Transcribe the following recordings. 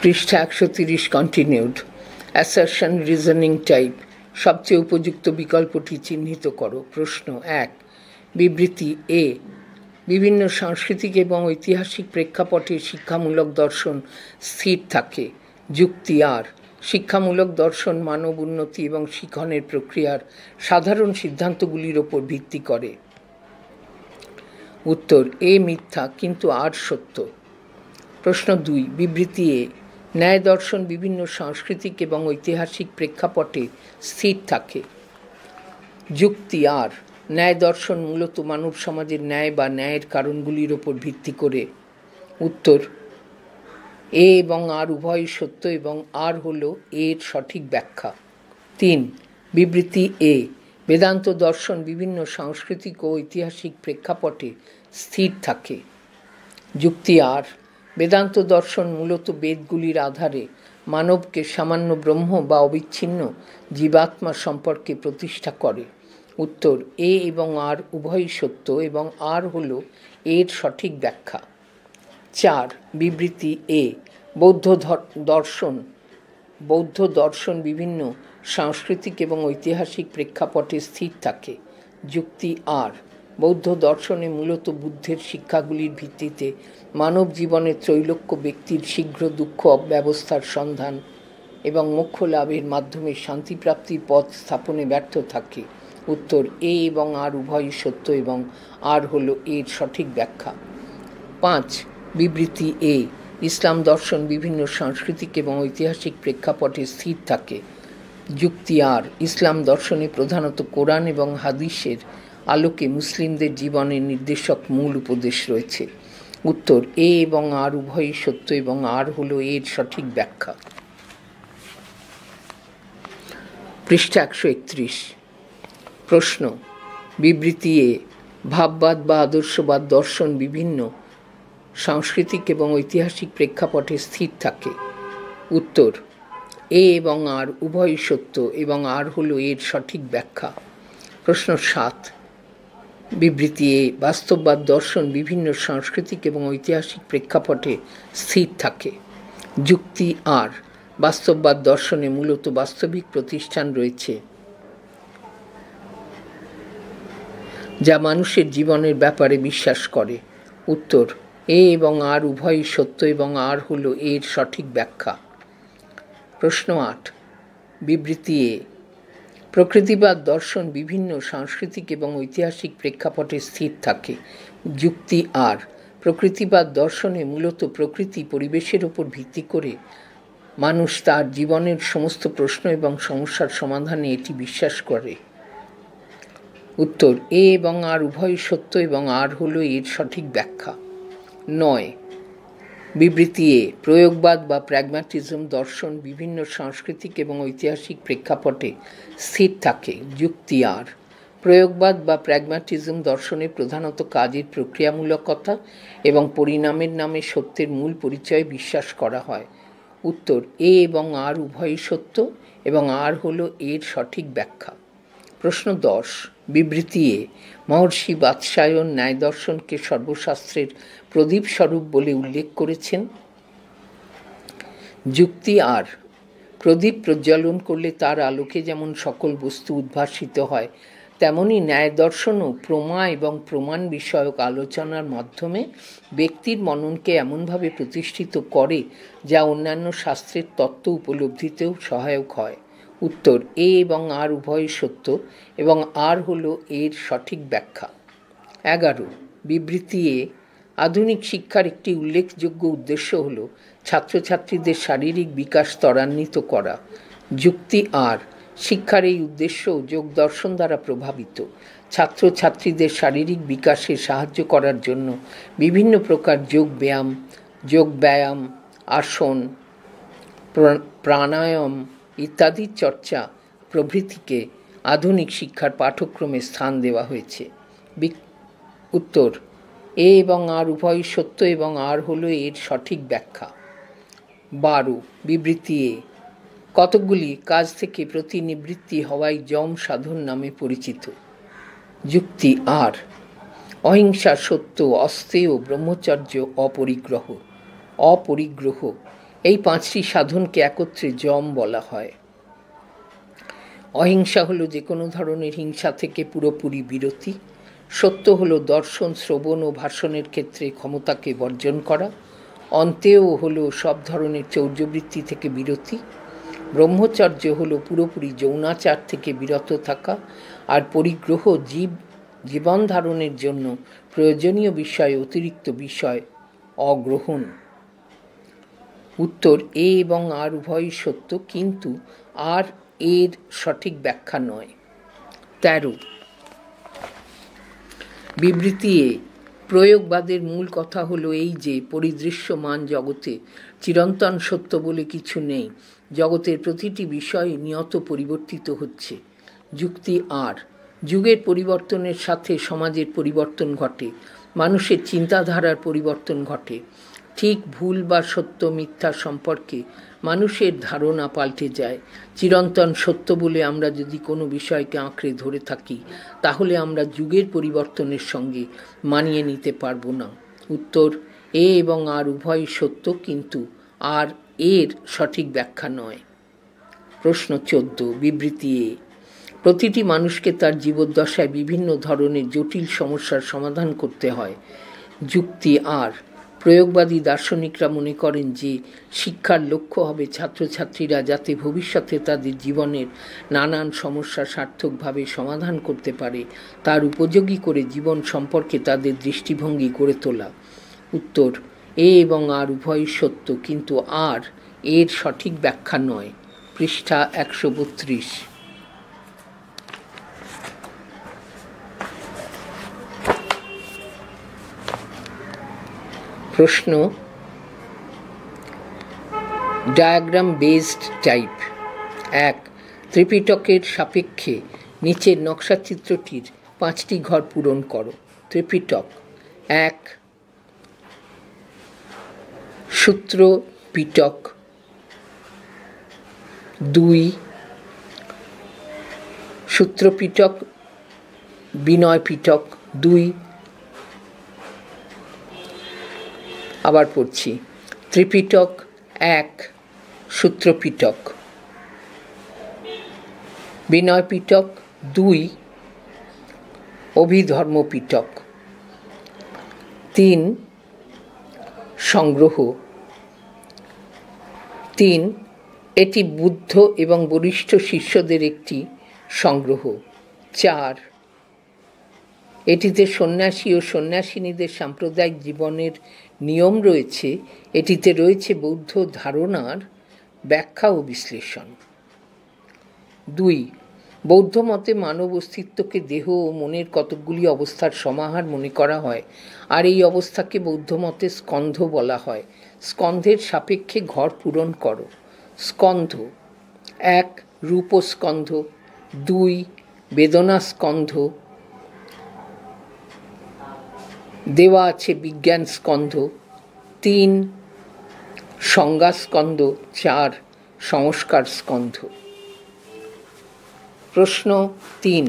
পৃষ্ঠা ১৩০ continued. Assertion reasoning type. সবচেয়ে উপযুক্ত বিকল্পটি চিহ্নিত করো। প্রশ্ন ১। বিবৃতি এ। বিভিন্ন সাংস্কৃতিক এবং ঐতিহাসিক প্রেক্ষাপটে শিক্ষামূলক দর্শন স্থির থাকে। যুক্তি আর। শিক্ষামূলক দর্শন মানব উন্নতি এবং শিখনের প্রক্রিয়ার সাধারণ সিদ্ধান্তগুলির ওপর ভিত্তি করে। উত্তর এ মিথ্যা কিন্তু আর সত্য। প্রশ্ন ২। বিবৃতি এ। ন্যায় দর্শন বিভিন্ন সাংস্কৃতিক এবং ঐতিহাসিক প্রেক্ষাপটে স্থির থাকে। যুক্তি আর। ন্যায় দর্শন মূলত মানব সমাজের ন্যায় বা ন্যায়ের কারণগুলির ওপর ভিত্তি করে। উত্তর এ এবং আর উভয়ই সত্য এবং আর হল এর সঠিক ব্যাখ্যা। ৩। বিবৃতি এ। বেদান্ত দর্শন বিভিন্ন সাংস্কৃতিক ও ঐতিহাসিক প্রেক্ষাপটে স্থির থাকে। যুক্তি আর। বেদান্ত দর্শন মূলত বেদগুলির আধারে মানবকে সামান্য ব্রহ্ম বা অবিচ্ছিন্ন জীবাত্মা সম্পর্কে প্রতিষ্ঠা করে। উত্তর এ এবং আর উভয়ই সত্য এবং আর হল এর সঠিক ব্যাখ্যা। ৪। বিবৃতি এ। বৌদ্ধ দর্শন বিভিন্ন সাংস্কৃতিক এবং ঐতিহাসিক প্রেক্ষাপটে স্থির থাকে। যুক্তি আর। বৌদ্ধ দর্শনে মূলত বুদ্ধের শিক্ষাগুলির ভিত্তিতে মানব জীবনের ত্রৈলোক্য ব্যক্তির শীঘ্র দুঃখ ব্যবস্থার সন্ধান এবং মোক্ষ লাভের মাধ্যমে শান্তিপ্রাপ্তির পথ স্থাপনে ব্যর্থ থাকে। উত্তর এ এবং আর উভয়ই সত্য এবং আর হল এর সঠিক ব্যাখ্যা। ৫। বিবৃতি এ। ইসলাম দর্শন বিভিন্ন সাংস্কৃতিক এবং ঐতিহাসিক প্রেক্ষাপটে স্থির থাকে। যুক্তি আর। ইসলাম দর্শনে প্রধানত কোরআন এবং হাদিসের আলোকে মুসলিমদের জীবনের নির্দেশক মূল উপদেশ রয়েছে। উত্তর এ এবং আর উভয়ই সত্য এবং আর হল এর সঠিক ব্যাখ্যা। পৃষ্ঠা ১৩১। প্রশ্ন। বিবৃতি এ। ভাববাদ বা আদর্শবাদ দর্শন বিভিন্ন সাংস্কৃতিক এবং ঐতিহাসিক প্রেক্ষাপটে স্থির থাকে। উত্তর এ এবং আর উভয়ই সত্য এবং আর হল এর সঠিক ব্যাখ্যা। প্রশ্ন ৭। বিবৃতি এ। বাস্তববাদ দর্শন বিভিন্ন সাংস্কৃতিক এবং ঐতিহাসিক প্রেক্ষাপটে স্থির থাকে। যুক্তি আর। বাস্তববাদ দর্শনে মূলত বাস্তবিক প্রতিষ্ঠান রয়েছে যা মানুষের জীবনের ব্যাপারে বিশ্বাস করে। উত্তর এ এবং আর উভয়ই সত্য এবং আর হল এর সঠিক ব্যাখ্যা। প্রশ্ন ৮। বিবৃতি এ। প্রকৃতিবাদ দর্শন বিভিন্ন সাংস্কৃতিক এবং ঐতিহাসিক প্রেক্ষাপটে স্থির থাকে। যুক্তি আর। প্রকৃতিবাদ দর্শনে মূলত প্রকৃতি পরিবেশের উপর ভিত্তি করে মানুষ তার জীবনের সমস্ত প্রশ্ন এবং সমস্যার সমাধানে এটি বিশ্বাস করে। উত্তর এ এবং আর উভয়ই সত্য এবং আর হল এর সঠিক ব্যাখ্যা। ৯। বিবৃতি এ। প্রয়োগবাদ বা প্র্যাগম্যাটিজম দর্শন বিভিন্ন সাংস্কৃতিক এবং ঐতিহাসিক প্রেক্ষাপটে স্থির থাকে। যুক্তি আর। প্রয়োগবাদ বা প্র্যাগম্যাটিজম দর্শনে প্রধানত কাজের প্রক্রিয়ামূলকতা এবং পরিণামের নামে সত্যের মূল পরিচয়ে বিশ্বাস করা হয়। উত্তর এ এবং আর উভয়ই সত্য এবং আর হল এর সঠিক ব্যাখ্যা। প্রশ্ন ১০। বিবৃতি এ। মহর্ষি বাৎসায়ন ন্যায় দর্শনকে সর্বশাস্ত্রের প্রদীপ স্বরূপ বলে উল্লেখ করেছেন। যুক্তি আর। প্রদীপ প্রজ্বলন করলে তার আলোকে যেমন সকল বস্তু উদ্ভাসিত হয়, তেমনি ন্যায় দর্শনও প্রমা এবং প্রমাণ বিষয়ক আলোচনার মাধ্যমে ব্যক্তির মননকে এমনভাবে প্রতিষ্ঠিত করে যা অন্যান্য শাস্ত্রের তত্ত্ব উপলব্ধিতেও সহায়ক হয়। উত্তর এ এবং আর উভয়ই সত্য এবং আর হল এর সঠিক ব্যাখ্যা। ১১। বিবৃতি এ। আধুনিক শিক্ষার একটি উল্লেখযোগ্য উদ্দেশ্য হল ছাত্রছাত্রীদের শারীরিক বিকাশ ত্বরান্বিত করা। যুক্তি আর। শিক্ষার এই উদ্দেশ্য যোগ দর্শন দ্বারা প্রভাবিত। ছাত্রছাত্রীদের শারীরিক বিকাশে সাহায্য করার জন্য বিভিন্ন প্রকার যোগ ব্যায়াম, আসন, প্রাণায়াম ইত্যাদি চর্চা প্রভৃতিকে আধুনিক শিক্ষার পাঠ্যক্রমে স্থান দেওয়া হয়েছে। উত্তর এ এবং আর উভয়ই সত্য এবং আর হল এর সঠিক ব্যাখ্যা। ১২। বিবৃতি এ। কতকগুলি কাজ থেকে প্রতিনিবৃত্তি হওয়াই যম সাধন নামে পরিচিত। যুক্তি আর। অহিংসা, সত্য, অস্তেয়, ব্রহ্মচর্য, অপরিগ্রহ এই পাঁচটি সাধনকে একত্রে যম বলা হয়। অহিংসা হলো যে কোনো ধরনের হিংসা থেকে পুরোপুরি বিরতি। সত্য হলো দর্শন, শ্রবণ ও ভাষণের ক্ষেত্রে ক্ষমতাকে বর্জন করা। অন্তেয় হলো সব ধরনের চৌর্যবৃত্তি থেকে বিরতি। ব্রহ্মচর্য হলো পুরোপুরি যৌনাচার থেকে বিরত থাকা। আর পরিগ্রহ জীবন ধারণের জন্য প্রয়োজনীয় বিষয় অতিরিক্ত বিষয় অগ্রহণ। উত্তর, এ এবং আর উভয়ই সত্য, কিন্তু আর এর সঠিক ব্যাখ্যা নয়। 13 বিবৃতি এ। প্রয়োগবাদের মূল কথা হলো এই যে পরিদৃশ্যমান জগতে চিরন্তন সত্য বলে কিছু নেই। জগতের প্রতিটি বিষয় নিয়ত পরিবর্তিত হচ্ছে। যুক্তি আর। যুগের পরিবর্তনের সাথে সমাজের পরিবর্তন ঘটে, মানুষের চিন্তাধারার পরিবর্তন ঘটে। ঠিক ভুল বা সত্য মিথ্যা সম্পর্কে মানুষের ধারণা পাল্টে যায়। চিরন্তন সত্য বলে আমরা যদি কোনো বিষয়কে আঁকড়ে ধরে থাকি, তাহলে আমরা যুগের পরিবর্তনের সঙ্গে মানিয়ে নিতে পারব না। উত্তর, এ এবং আর উভয়ই সত্য, কিন্তু আর এর সঠিক ব্যাখ্যা নয়। প্রশ্ন 14 বিবৃতি এ। প্রতিটি মানুষকে তার জীবদ্দশায় বিভিন্ন ধরনের জটিল সমস্যার সমাধান করতে হয়। যুক্তি আর। প্রয়োগবাদী দার্শনিকরা মনে করেন যে শিক্ষার লক্ষ্য হবে ছাত্রছাত্রীরা যাতে ভবিষ্যতে তাদের জীবনের নানান সমস্যা সার্থকভাবে সমাধান করতে পারে, তার উপযোগী করে জীবন সম্পর্কে তাদের দৃষ্টিভঙ্গি গড়ে তোলা। উত্তর, এ এবং আর উভয়ই সত্য, কিন্তু আর এর সঠিক ব্যাখ্যা নয়। পৃষ্ঠা 132। প্রশ্ন ডায়াগ্রাম বেসড টাইপ। 1 ত্রিপিটকের সাপেক্ষে নিচের নকশাচিত্রটির 5টি ঘর পূরণ করো। ত্রিপিটক। 1 সূত্র পিটক। 2 সূত্র পিটক বিনয় পিটক। 2 আবার পড়ছি। ত্রিপিটক 1 সূত্র পিটক। বিনয় পিটক 2 অভিধর্ম পিটক। 3 সংগ্রহ। 3 এটি বুদ্ধ এবং বরিষ্ঠ শিষ্যদের একটি সংগ্রহ। 4 এটিতে সন্ন্যাসী ও সন্ন্যাসিনীদের সাম্প্রদায়িক জীবনের নিয়ম রয়েছে। এটিতে রয়েছে বৌদ্ধ ধারণার ব্যাখ্যা ও বিশ্লেষণ। 2 বৌদ্ধ মতে মানব অস্তিত্বকে দেহ ও মনের কতকগুলি অবস্থার সমাহার মনে করা হয়, আর এই অবস্থাকে বৌদ্ধ মতে স্কন্ধ বলা হয়। স্কন্ধের সাপেক্ষে ঘর পূরণ করো। স্কন্ধ। 1 রূপস্কন্ধ। 2 বেদনাস্কন্ধ। দেওয়া আছে বিজ্ঞান স্কন্ধ। 3 সংজ্ঞাস্কন্ধ। 4 সংস্কার স্কন্ধ। প্রশ্ন 3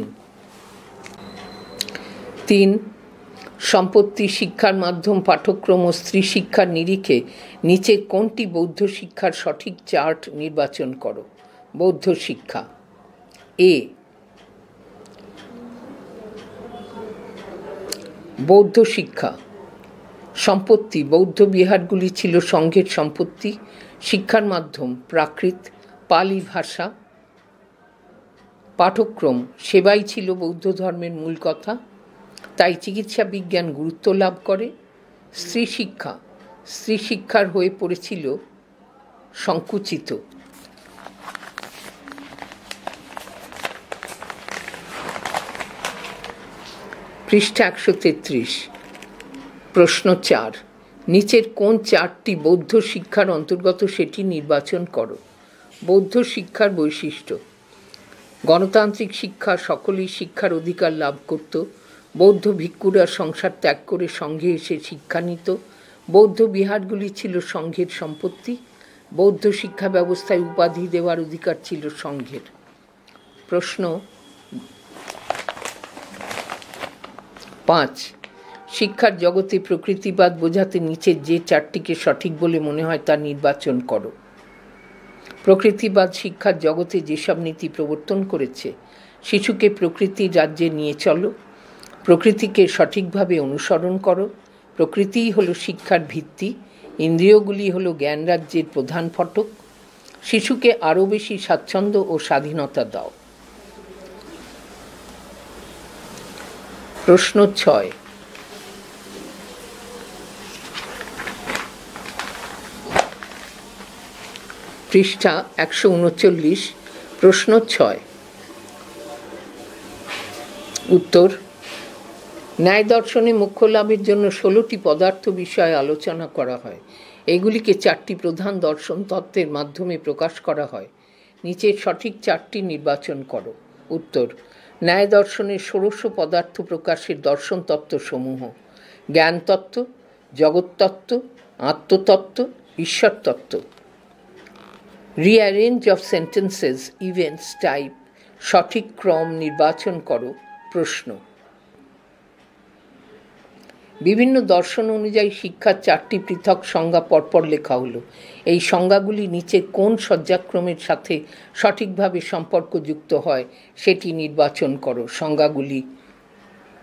সম্পত্তি, শিক্ষার মাধ্যম, পাঠ্যক্রম ও স্ত্রী শিক্ষার নিরিখে নিচের কোনটি বৌদ্ধ শিক্ষার সঠিক চার্ট নির্বাচন করো। বৌদ্ধ শিক্ষা। এ বৌদ্ধ শিক্ষা। সম্পত্তি, বৌদ্ধ বিহারগুলি ছিল সংঘের সম্পত্তি। শিক্ষার মাধ্যম প্রাকৃত, পালি ভাষা। পাঠ্যক্রম, সেবাই ছিল বৌদ্ধ ধর্মের মূল কথা, তাই চিকিৎসা বিজ্ঞান গুরুত্ব লাভ করে। স্ত্রী শিক্ষা, স্ত্রী শিক্ষার হয়ে পড়েছিল সংকুচিত। পৃষ্ঠা 133। প্রশ্ন 4 নিচের কোন চারটি বৌদ্ধ শিক্ষার অন্তর্গত সেটি নির্বাচন করো। বৌদ্ধ শিক্ষার বৈশিষ্ট্য। গণতান্ত্রিক শিক্ষা, সকলেই শিক্ষার অধিকার লাভ করত। বৌদ্ধ ভিক্ষুরা সংসার ত্যাগ করে সংঘে এসে শিক্ষা নিত। বৌদ্ধ বিহারগুলি ছিল সংঘের সম্পত্তি। বৌদ্ধ শিক্ষা ব্যবস্থায় উপাধি দেওয়ার অধিকার ছিল সংঘের। প্রশ্ন 5 শিক্ষার জগতে প্রকৃতিবাদ বোঝাতে নিচের যে চারটিকে সঠিক বলে মনে হয় তা নির্বাচন করো। প্রকৃতিবাদ শিক্ষার জগতে যেসব নীতি প্রবর্তন করেছে: শিশুকে প্রকৃতির রাজ্যে নিয়ে চলো, প্রকৃতিকে সঠিকভাবে অনুসরণ করো, প্রকৃতিই হলো শিক্ষার ভিত্তি, ইন্দ্রিয়গুলি হলো জ্ঞান রাজ্যের প্রধান ফটক, শিশুকে আরও বেশি স্বাচ্ছন্দ্য ও স্বাধীনতা দাও। প্রশ্ন 6, পৃষ্ঠা 139, প্রশ্ন 6। উত্তর: ন্যায় দর্শনে মোক্ষ লাভের জন্য 16টি পদার্থ বিষয়ে আলোচনা করা হয়। এগুলিকে 4টি প্রধান দর্শন তত্ত্বের মাধ্যমে প্রকাশ করা হয়। নিচের সঠিক 4টি নির্বাচন করো। উত্তর: ন্যায় দর্শনের ষোড়শ পদার্থ প্রকাশের দর্শন তত্ত্বসমূহ: জ্ঞানতত্ত্ব, জগৎতত্ত্ব, আত্মতত্ত্ব, ঈশ্বরতত্ত্ব। Rearrange of sentences, events, type. সঠিক ক্রম নির্বাচন করো। প্রশ্ন: বিভিন্ন দর্শন অনুযায়ী শিক্ষার 4টি পৃথক সংজ্ঞা পরপর লেখা হলো। এই সংজ্ঞাগুলি নিচে কোন সজ্জাক্রমের সাথে সঠিকভাবে সম্পর্কযুক্ত হয় সেটি নির্বাচন করো। সংজ্ঞাগুলি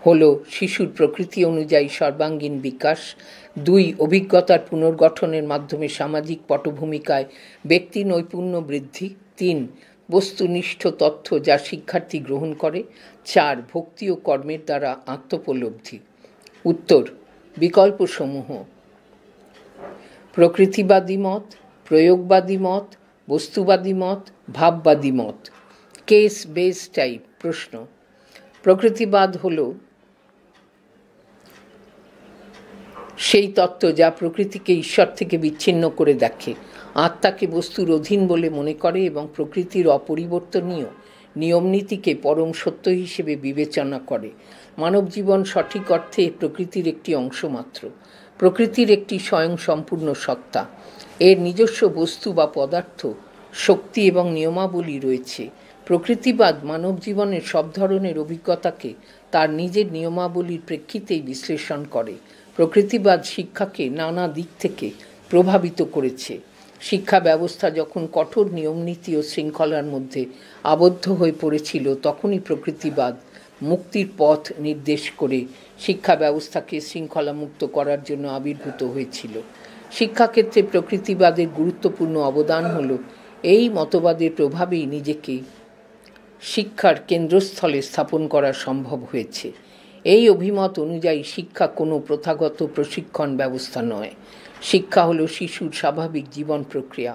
হল: শিশুর প্রকৃতি অনুযায়ী সর্বাঙ্গীন বিকাশ, 2 অভিজ্ঞতার পুনর্গঠনের মাধ্যমে সামাজিক পটভূমিকায় ব্যক্তি নৈপুণ্য বৃদ্ধি, 3 বস্তুনিষ্ঠ তথ্য যা শিক্ষার্থী গ্রহণ করে, 4 ভক্তি ও কর্মের দ্বারা আত্মোপলব্ধি। উত্তর: বিকল্পসমূহ: প্রকৃতিবাদী মত, প্রয়োগবাদী মত, বস্তুবাদী মত, ভাববাদী মত। Case base type. প্রশ্ন: প্রকৃতিবাদ হল সেই তত্ত্ব যা প্রকৃতিকে ঈশ্বর থেকে বিচ্ছিন্ন করে দেখে, আত্মাকে বস্তুর অধীন বলে মনে করে এবং প্রকৃতির অপরিবর্তনীয় নিয়মনীতিকে পরম সত্য হিসেবে বিবেচনা করে। মানব জীবন সঠিক অর্থে প্রকৃতির একটি অংশ মাত্র। প্রকৃতির একটি স্বয়ং সম্পূর্ণ সত্তা, এর নিজস্ব বস্তু বা পদার্থ, শক্তি এবং নিয়মাবলী রয়েছে। প্রকৃতিবাদ মানব জীবনের সব ধরনের অভিজ্ঞতাকে তার নিজের নিয়মাবলীর প্রেক্ষিতেই বিশ্লেষণ করে। প্রকৃতিবাদ শিক্ষাকে নানা দিক থেকে প্রভাবিত করেছে। শিক্ষা ব্যবস্থা যখন কঠোর নিয়মনীতি ও শৃঙ্খলার মধ্যে আবদ্ধ হয়ে পড়েছিল, তখনই প্রকৃতিবাদ মুক্তির পথ নির্দেশ করে শিক্ষা ব্যবস্থাকে শৃঙ্খলামুক্ত করার জন্য আবির্ভূত হয়েছিল। শিক্ষাক্ষেত্রে প্রকৃতিবাদের গুরুত্বপূর্ণ অবদান হল এই মতবাদের প্রভাবেই নিজেকে শিক্ষার কেন্দ্রস্থলে স্থাপন করা সম্ভব হয়েছে। এই অভিমত অনুযায়ী শিক্ষা কোনো প্রথাগত প্রশিক্ষণ ব্যবস্থা নয়। শিক্ষা হলো শিশুর স্বাভাবিক জীবন প্রক্রিয়া।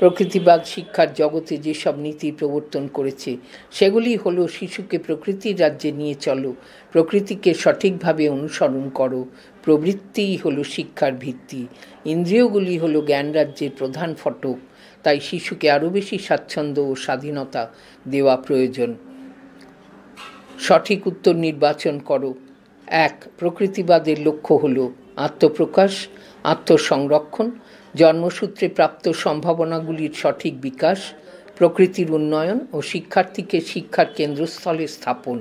প্রকৃতিবাদ শিক্ষার জগতে যেসব নীতি প্রবর্তন করেছে সেগুলি হলো: শিশুকে প্রকৃতির রাজ্যে নিয়ে চলো, প্রকৃতিকে সঠিকভাবে অনুসরণ করো, প্রবৃত্তিই হলো শিক্ষার ভিত্তি, ইন্দ্রিয়গুলি হলো জ্ঞান রাজ্যের প্রধান ফটক, তাই শিশুকে আরও বেশি স্বাচ্ছন্দ্য ও স্বাধীনতা দেওয়া প্রয়োজন। সঠিক উত্তর নির্বাচন করো। 1. প্রকৃতিবাদের লক্ষ্য হল আত্মপ্রকাশ, আত্মসংরক্ষণ, জন্মসূত্রে প্রাপ্ত সম্ভাবনাগুলির সঠিক বিকাশ, প্রকৃতির উন্নয়ন ও শিক্ষার্থীকে শিক্ষার কেন্দ্রস্থলে স্থাপন।